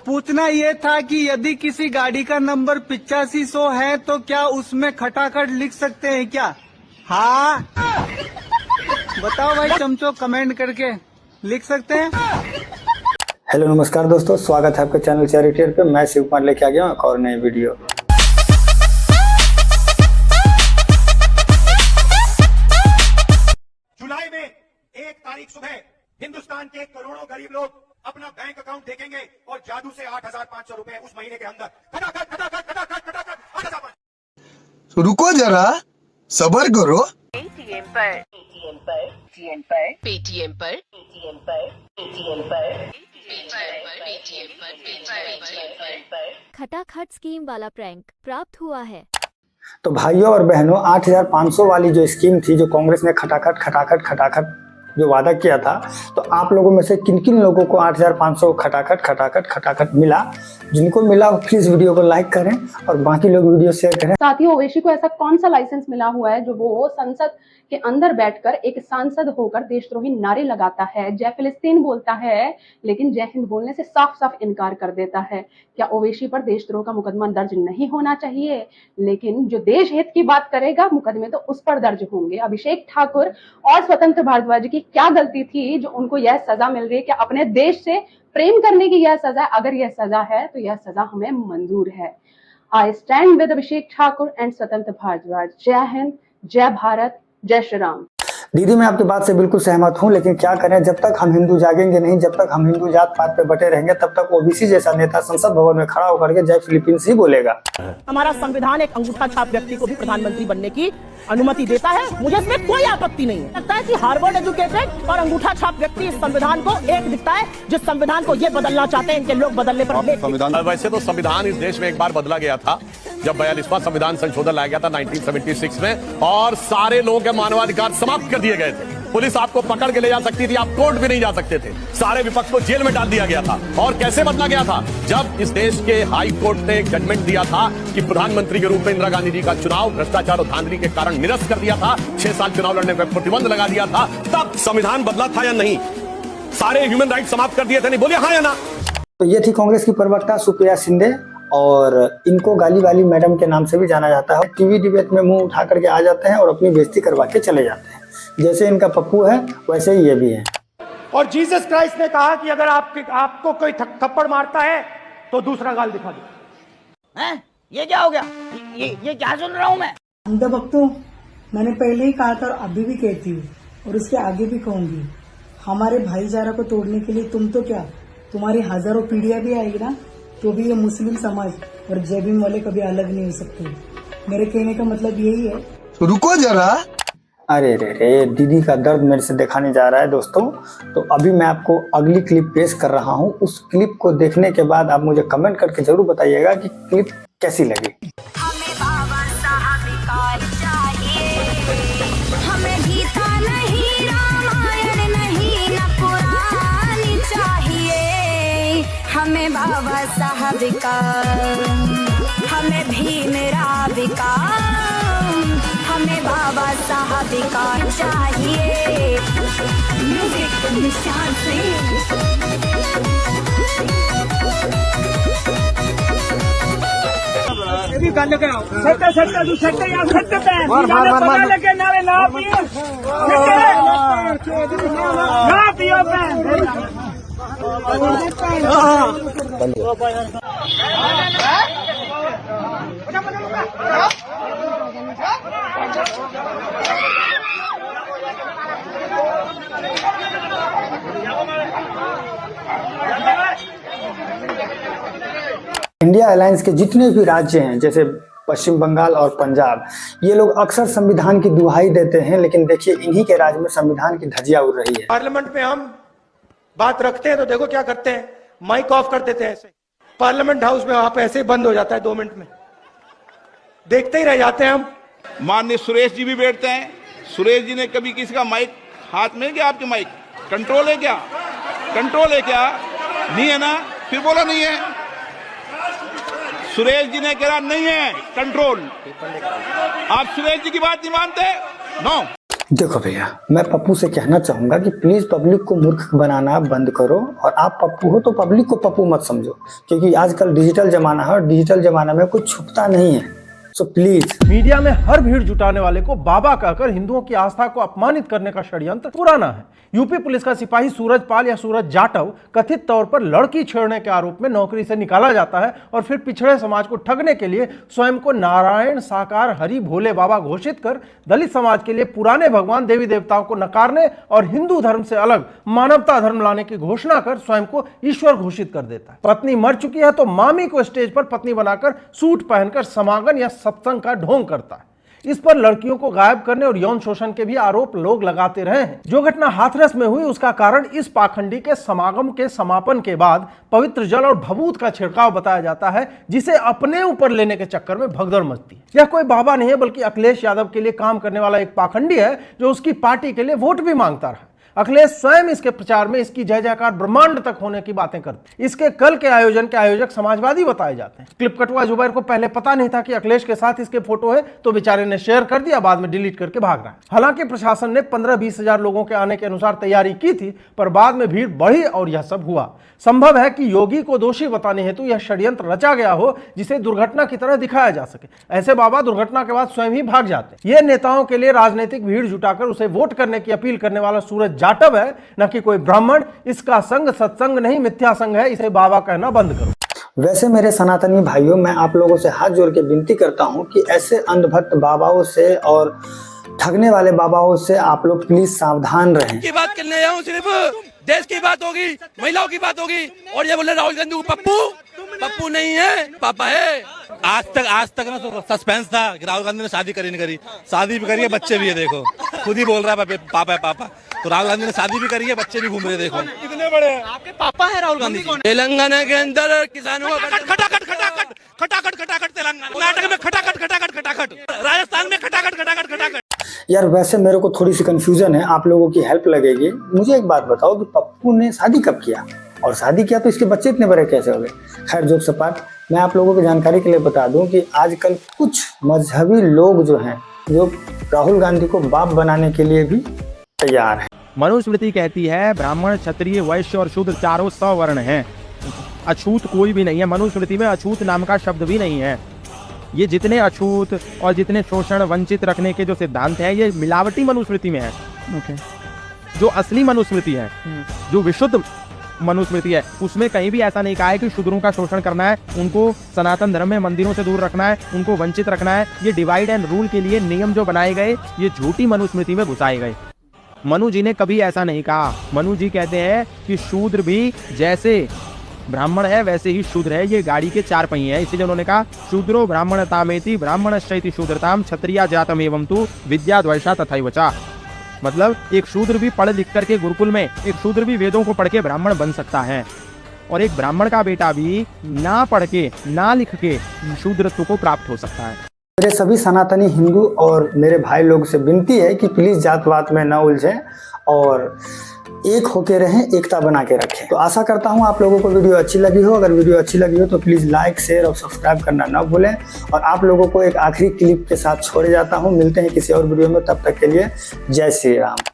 पूछना ये था कि यदि किसी गाड़ी का नंबर 8500 है तो क्या उसमें खटाखट लिख सकते हैं क्या? हाँ बताओ भाई चमचो, कमेंट करके लिख सकते हैं? हेलो नमस्कार दोस्तों, स्वागत है आपके चैनल चैरिटी पे। मैं शिव कुमार लेके आ गया हूँ एक और नई वीडियो। जुलाई में 1 तारीख सुबह हिंदुस्तान के करोड़ों गरीब लोग अपना बैंक अकाउंट देखेंगे और जादू से 8,500 रुपए उस महीने के अंदर खटाखट 8,500। रुको जरा, सबर करो। पेटीएम पर खटाखट स्कीम वाला प्रैंक प्राप्त हुआ है। तो भाइयों और बहनों, 8,500 वाली जो स्कीम थी, जो कांग्रेस ने खटाखट जो वादा किया था, तो आप लोगों में से किन किन लोगों को 8,500 खटाखट मिला? जिनको मिला प्लीज वीडियो को लाइक करें और बाकी लोग वीडियो शेयर करें। साथ ही ओवैसी को ऐसा कौन सा लाइसेंस मिला हुआ है जो वो संसद के अंदर बैठकर एक सांसद होकर देशद्रोही नारे लगाता है, जय फिलिस्तीन बोलता है, लेकिन जय हिंद बोलने से साफ साफ इनकार कर देता है? क्या ओवैसी पर देशद्रोह का मुकदमा दर्ज नहीं होना चाहिए? लेकिन जो देश हित की बात करेगा मुकदमे तो उस पर दर्ज होंगे। अभिषेक ठाकुर और स्वतंत्र भारद्वाज की क्या गलती थी जो उनको यह सजा मिल रही है? क्या अपने देश से प्रेम करने की यह सजा? अगर यह सजा है तो यह सजा हमें मंजूर है। I stand with Abhishek Thakur and स्वतंत्र भारद्वाज। जय हिंद, जय भारत, जय श्री राम। दीदी, मैं आपकी बात से बिल्कुल सहमत हूं, लेकिन क्या करें, जब तक हम हिंदू जागेंगे नहीं, जब तक हम हिंदू जात पात पे बटे रहेंगे, तब तक ओबीसी जैसा नेता संसद भवन में खड़ा होकर के जय फिलीपींस ही बोलेगा। हमारा संविधान एक अंगूठा छाप व्यक्ति को भी प्रधानमंत्री बनने की अनुमति देता है। मुझे इसमें कोई आपत्ति नहीं है। लगता है कि हार्वर्ड एजुकेटेड और अंगूठा छाप व्यक्ति इस संविधान को एक दिखता है, जिस संविधान को ये बदलना चाहते हैं इनके लोग बदलने पर संविधान। वैसे तो संविधान इस देश में एक बार बदला गया था जब 42वां संविधान संशोधन लाया गया था 1976 में, और सारे लोगों के मानवाधिकार समाप्त कर दिए गए थे। पुलिस आपको पकड़ के ले जा सकती थी, आप कोर्ट भी नहीं जा सकते थे। सारे विपक्ष को जेल में डाल दिया गया था। और कैसे बदला गया था? जब इस देश के हाई कोर्ट ने एक जजमेंट दिया था कि प्रधानमंत्री के रूप में इंदिरा गांधी जी का चुनाव भ्रष्टाचार और धांधली के कारण निरस्त कर दिया था, 6 साल चुनाव लड़ने पर प्रतिबंध लगा दिया था, तब संविधान बदला था या नहीं? सारे ह्यूमन राइट समाप्त कर दिए थे, नहीं बोलिए हाँ या ना? तो ये थी कांग्रेस की प्रवक्ता सुप्रिया शिंदे, और इनको गाली वाली मैडम के नाम से भी जाना जाता है। टीवी डिबेट में मुंह उठा करके आ जाते हैं और अपनी बेइज्जती करवा के चले जाते हैं। जैसे इनका पप्पू है वैसे ही ये भी है। और जीसस क्राइस्ट ने कहा कि अगर आपको कोई थप्पड़ मारता है तो दूसरा गाल दिखा दो। हैं? ये क्या हो गया? ये क्या सुन रहा हूँ मैं? अंधा भक्तों, मैंने पहले ही कहा था और अभी भी कहती हूँ और उसके आगे भी कहूंगी, हमारे भाईचारा को तोड़ने के लिए तुम तो क्या, तुम्हारी हजारों पीढ़ियां भी आएगी ना, तो भी ये मुस्लिम समाज और जय भीम वाले कभी अलग नहीं हो सकते। मेरे कहने का मतलब यही है। रुको जरा। अरे रे, दीदी का दर्द मेरे से देखा नहीं जा रहा है दोस्तों। तो अभी मैं आपको अगली क्लिप पेश कर रहा हूँ। उस क्लिप को देखने के बाद आप मुझे कमेंट करके जरूर बताइएगा कि क्लिप कैसी लगी। हमें बाबा साहब का चाहिए, हमें गीता नहीं, रामायण नहीं, न पुराण चाहिए। हमें बाबा साहब का, हमें भीम राव का, हमें बाबा साहब का चाहिए। म्यूजिक निशान इंडिया अलायंस के जितने भी राज्य हैं, जैसे पश्चिम बंगाल और पंजाब, ये लोग अक्सर संविधान की दुहाई देते हैं, लेकिन देखिए इन्हीं के राज्य में संविधान की धज्जियां उड़ रही है। पार्लियामेंट में हम बात रखते हैं तो देखो क्या करते हैं, माइक ऑफ कर देते हैं। ऐसे पार्लियामेंट हाउस में वहां पे ऐसे ही बंद हो जाता है, 2 मिनट में देखते ही रह जाते हैं हम। माननीय सुरेश जी भी बैठते हैं। सुरेश जी ने कभी किसी का माइक हाथ में क्या? आपके माइक कंट्रोल है क्या? कंट्रोल है क्या? नहीं है ना? फिर बोला नहीं है। सुरेश जी ने कहा नहीं है कंट्रोल। आप सुरेश जी की बात नहीं मानते? नो। देखो भैया, मैं पप्पू से कहना चाहूंगा कि प्लीज पब्लिक को मूर्ख बनाना बंद करो, और आप पप्पू हो तो पब्लिक को पप्पू मत समझो, क्योंकि आजकल डिजिटल जमाना है और डिजिटल जमाना में कुछ छुपता नहीं है। सो प्लीज, मीडिया में हर भीड़ जुटाने वाले को बाबा कहकर हिंदुओं की आस्था को अपमानित करने का षड्यंत्र पुराना है। यूपी पुलिस का सिपाही सूरज पाल या सूरज जाटव कथित तौर पर लड़की छेड़ने के आरोप में नौकरी से निकाला जाता है और फिर पिछड़े समाज को ठगने के लिए स्वयं को नारायण साकार हरि भोले बाबा घोषित कर दलित समाज के लिए पुराने भगवान देवी देवताओं को नकारने और हिंदू धर्म से अलग मानवता धर्म लाने की घोषणा कर स्वयं को ईश्वर घोषित कर देता है। पत्नी मर चुकी है तो मामी को स्टेज पर पत्नी बनाकर सूट पहनकर समागम या सत्संग का ढोंग करता है। इस पर लड़कियों को गायब करने और यौन शोषण के भी आरोप लोग लगाते रहे हैं। जो घटना हाथरस में हुई उसका कारण इस पाखंडी के समागम के समापन के बाद पवित्र जल और भभूत का छिड़काव बताया जाता है, जिसे अपने ऊपर लेने के चक्कर में भगदड़ मचती है। यह कोई बाबा नहीं है बल्कि अखिलेश यादव के लिए काम करने वाला एक पाखंडी है जो उसकी पार्टी के लिए वोट भी मांगता रहा। अखिलेश स्वयं इसके प्रचार में इसकी जय जयकार ब्रह्मांड तक होने की बातें करते। इसके कल के आयोजन के आयोजक समाजवादी बताए जाते हैं। क्लिप कटवा जुबैर को पहले पता नहीं था कि अखिलेश के साथ इसके फोटो है, तो बेचारे ने शेयर कर दिया, बाद में डिलीट करके भाग रहा है। हालांकि प्रशासन ने 15-20 हजार लोगों के आने के अनुसार तैयारी की थी, पर बाद में भीड़ बढ़ी और यह सब हुआ। संभव है कि योगी को दोषी बताने हेतु यह षड्यंत्र रचा गया हो जिसे दुर्घटना की तरह दिखाया जा सके। ऐसे बाबा दुर्घटना के बाद स्वयं ही भाग जाते। ये नेताओं के लिए राजनीतिक भीड़ जुटाकर उसे वोट करने की अपील करने वाला सूरज जाटव है, न कि कोई ब्राह्मण। इसका संग सत्संग नहीं, मिथ्या संग है। इसे बाबा कहना बंद करो। वैसे मेरे सनातनी भाइयों, मैं आप लोगों से हाथ जोड़ के विनती करता हूं कि ऐसे अंधभक्त बाबाओं से और ठगने वाले बाबाओं से आप लोग प्लीज सावधान रहें। की बात करने आया हूं, सिर्फ देश की बात होगी, महिलाओं की बात होगी, और ये बोले राहुल गांधी को पप्पू नहीं है, पापा है। आज तक ना तो सस्पेंस था कि राहुल गांधी ने शादी करी नहीं करी। शादी भी करी है, बच्चे भी है, देखो खुद ही बोल रहा है पापा है पापा। तो राहुल गांधी ने शादी भी करी है, बच्चे भी घूम रहे, देखो कितने बड़े हैं आपके पापा है राहुल गांधी। तेलंगाना के अंदर किसानों को खटाखट तेलंगाना, कर्नाटक में खटाखट, राजस्थान में खटाखट। यार वैसे मेरे को थोड़ी सी कंफ्यूजन है, आप लोगों की हेल्प लगेगी। मुझे एक बात बताओ कि पप्पू ने शादी कब किया, और शादी किया तो इसके बच्चे इतने बड़े कैसे हो गए। खैर जोक सपाट, मैं आप लोगों की जानकारी के लिए बता दूं कि आजकल कुछ मजहबी लोग जो हैं, जो राहुल गांधी को बाप बनाने के लिए भी तैयार है। मनुस्मृति कहती है ब्राह्मण क्षत्रिय वैश्य और शूद्र चारों सवर्ण हैं, अछूत कोई भी नहीं है। मनुस्मृति में अछूत नाम का शब्द भी नहीं है। ये जितने अछूत और जितने शोषण वंचित रखने के जो सिद्धांत है, ये मिलावटी मनुस्मृति में है। जो असली मनुस्मृति है, जो विशुद्ध मनुस्मृति है, उसमें कहीं भी ऐसा नहीं कहा है कि शूद्रों का शोषण करना है, उनको सनातन धर्म में मंदिरों से दूर रखना है, उनको वंचित रखना है। ये डिवाइड एंड रूल के लिए नियम जो बनाए गए, ये झूठी मनुस्मृति में घुसाए गए। मनु जी ने कभी ऐसा नहीं कहा। मनु जी कहते हैं कि शूद्र भी जैसे ब्राह्मण है वैसे ही शूद्र है। ये गाड़ी के 4 पहिए हैं, इसीलिए उन्होंने कहा शूद्रो ब्राह्मणतामेति ब्राह्मणश्चैति शूद्रताम क्षत्रिया जातम एवं तु विद्याद्वैषा तथैव च। मतलब एक शूद्र भी पढ़ लिख करके गुरुकुल में, एक शूद्र भी वेदों को पढ़ के ब्राह्मण बन सकता है, और एक ब्राह्मण का बेटा भी ना पढ़ के ना लिख के शूद्रत्व को प्राप्त हो सकता है। मेरे सभी सनातनी हिंदू और मेरे भाई लोग से विनती है कि प्लीज जात पात में न उलझें और एक होके रहें, एकता बना के रखें। तो आशा करता हूँ आप लोगों को वीडियो अच्छी लगी हो। अगर वीडियो अच्छी लगी हो तो प्लीज़ लाइक शेयर और सब्सक्राइब करना ना भूलें। और आप लोगों को एक आखिरी क्लिप के साथ छोड़ जाता हूँ। मिलते हैं किसी और वीडियो में, तब तक के लिए जय श्री राम।